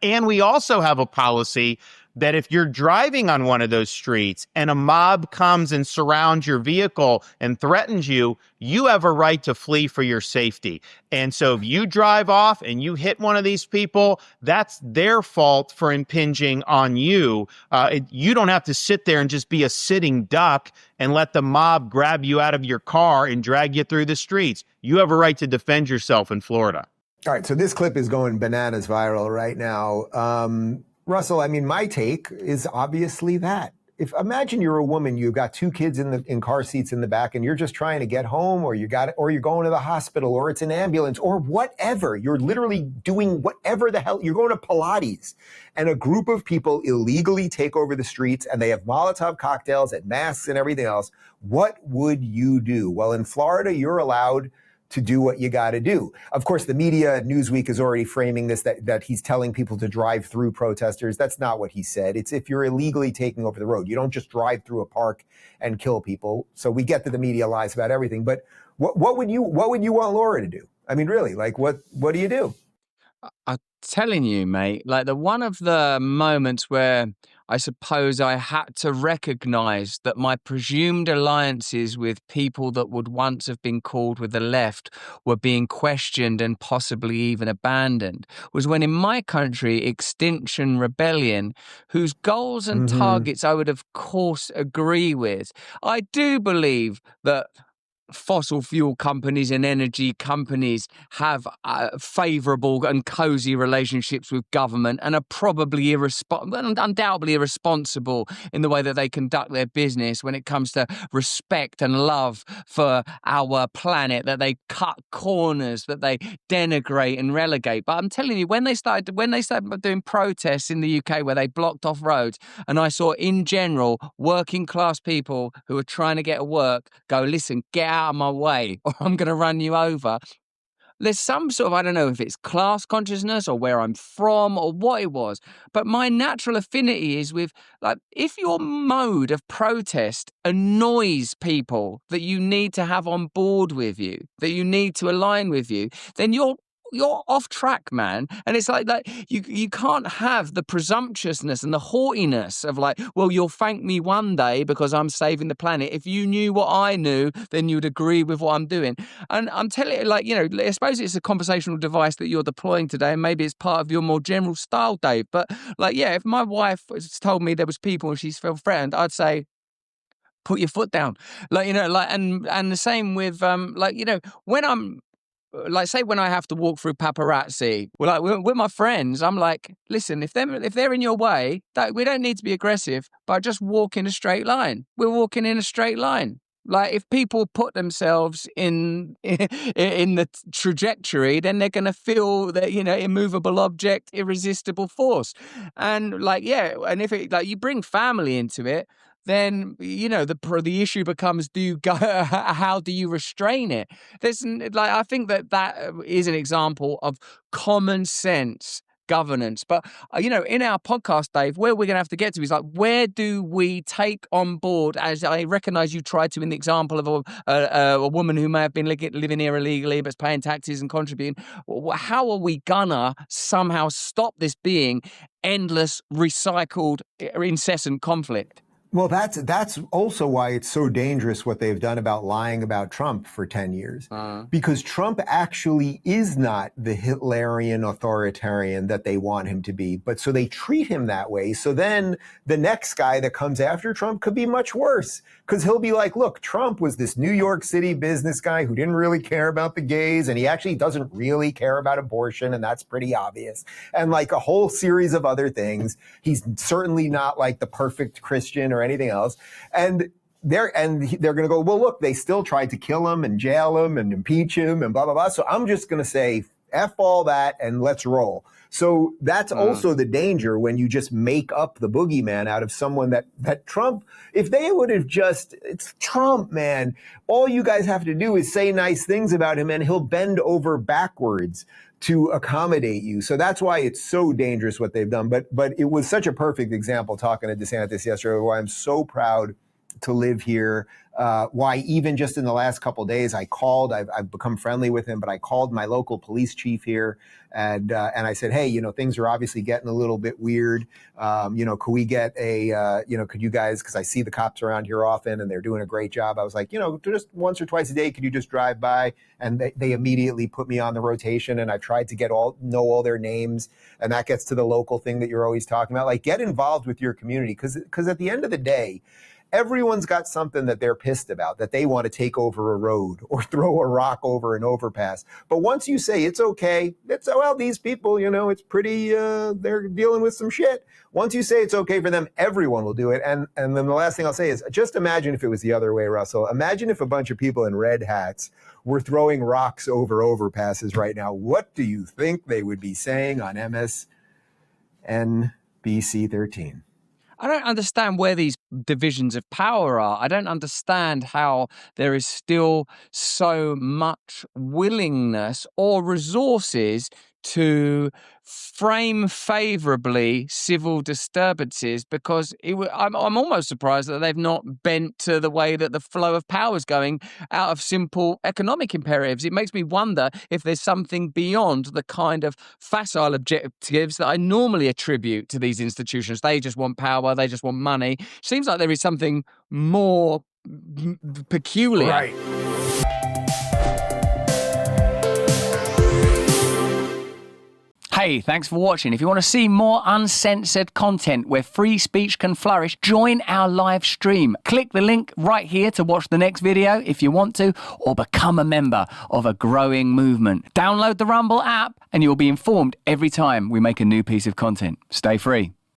And we also have a policy that if you're driving on one of those streets and a mob comes and surrounds your vehicle and threatens you, you have a right to flee for your safety. And so if you drive off and you hit one of these people, that's their fault for impinging on you. You don't have to sit there and just be a sitting duck and let the mob grab you out of your car and drag you through the streets. You have a right to defend yourself in Florida. All right, so this clip is going bananas viral right now. Russell, I mean, my take is obviously that. Imagine you're a woman, you've got two kids in car seats in the back, and you're just trying to get home, or you're going to the hospital, or it's an ambulance, or whatever. You're literally doing whatever the hell. You're going to Pilates, and a group of people illegally take over the streets, and they have Molotov cocktails and masks and everything else. What would you do? Well, in Florida, you're allowed to do what you got to do. Of course, the media, Newsweek, is already framing this, that he's telling people to drive through protesters. That's not what he said. It's if you're illegally taking over the road. You don't just drive through a park and kill people. So we get that the media lies about everything. But what would you want Laura to do? I mean, really, like what do you do? I'm telling you, mate, like one of the moments where I suppose I had to recognize that my presumed alliances with people that would once have been called with the left were being questioned and possibly even abandoned was when in my country, Extinction Rebellion, whose goals and targets I would of course agree with, I do believe that fossil fuel companies and energy companies have favorable and cozy relationships with government and are probably undoubtedly irresponsible in the way that they conduct their business when it comes to respect and love for our planet, that they cut corners, that they denigrate and relegate. But I'm telling you, when they started doing protests in the UK where they blocked off roads, and I saw in general working class people who are trying to get to work go, listen, get out of my way or I'm going to run you over. There's some sort of, I don't know if it's class consciousness or where I'm from or what it was, but my natural affinity is with, like, if your mode of protest annoys people that you need to have on board with you, that you need to align with you, then you're off track, man. And it's like you can't have the presumptuousness and the haughtiness of like, well, you'll thank me one day because I'm saving the planet. If you knew what I knew, then you'd agree with what I'm doing. And I'm telling you, like, you know, I suppose it's a conversational device that you're deploying today, and maybe it's part of your more general style, Dave. But like, yeah, if my wife told me there was people and she's felt threatened, I'd say, put your foot down. Like, you know, like, and the same with, like, you know, when I'm, like, say when I have to walk through paparazzi, well, like with my friends, I'm like, listen, if they're in your way, that we don't need to be aggressive, but just walk in a straight line. We're walking in a straight line. Like, if people put themselves in the trajectory, then they're going to feel that, you know, immovable object, irresistible force. And like, yeah, and if it, like, you bring family into it, then, you know, the issue becomes, do you go, how do you restrain it? There's, like, I think that is an example of common sense governance. But, you know, in our podcast, Dave, where we're going to have to get to is like, where do we take on board, as I recognize you tried to in the example of a woman who may have been living here illegally but's paying taxes and contributing. How are we gonna somehow stop this being endless, recycled, incessant conflict? Well, that's also why it's so dangerous what they've done about lying about Trump for 10 years. Because Trump actually is not the Hitlerian authoritarian that they want him to be. But so they treat him that way. So then the next guy that comes after Trump could be much worse. Because he'll be like, look, Trump was this New York City business guy who didn't really care about the gays. And he actually doesn't really care about abortion. And that's pretty obvious. And like a whole series of other things. He's certainly not like the perfect Christian or anything else. And they're going to go, well, look, they still tried to kill him and jail him and impeach him and blah, blah, blah. So I'm just going to say, F all that and let's roll. So that's also the danger when you just make up the boogeyman out of someone that Trump, if they would have just, it's Trump, man. All you guys have to do is say nice things about him and he'll bend over backwards to accommodate you. So that's why it's so dangerous what they've done. But it was such a perfect example talking to DeSantis yesterday, why I'm so proud to live here. Why even just in the last couple of days, I've become friendly with him, but I called my local police chief here and I said, hey, things are obviously getting a little bit weird. Could we get could you guys, because I see the cops around here often and they're doing a great job. I was like, just once or twice a day, could you just drive by? And they immediately put me on the rotation, and I've tried to know all their names. And that gets to the local thing that you're always talking about. Like, get involved with your community, because at the end of the day, everyone's got something that they're pissed about, that they want to take over a road or throw a rock over an overpass. But once you say it's okay, these people, it's pretty, they're dealing with some shit. Once you say it's okay for them, everyone will do it. And then the last thing I'll say is, just imagine if it was the other way, Russell. Imagine if a bunch of people in red hats were throwing rocks over overpasses right now. What do you think they would be saying on MSNBC 13? I don't understand where these divisions of power are. I don't understand how there is still so much willingness or resources to frame favorably civil disturbances, because I'm almost surprised that they've not bent to the way that the flow of power is going out of simple economic imperatives. It makes me wonder if there's something beyond the kind of facile objectives that I normally attribute to these institutions. They just want power, they just want money. Seems like there is something more peculiar. Right. Hey, thanks for watching. If you want to see more uncensored content where free speech can flourish, join our live stream. Click the link right here to watch the next video if you want to, or become a member of a growing movement. Download the Rumble app and you'll be informed every time we make a new piece of content. Stay free.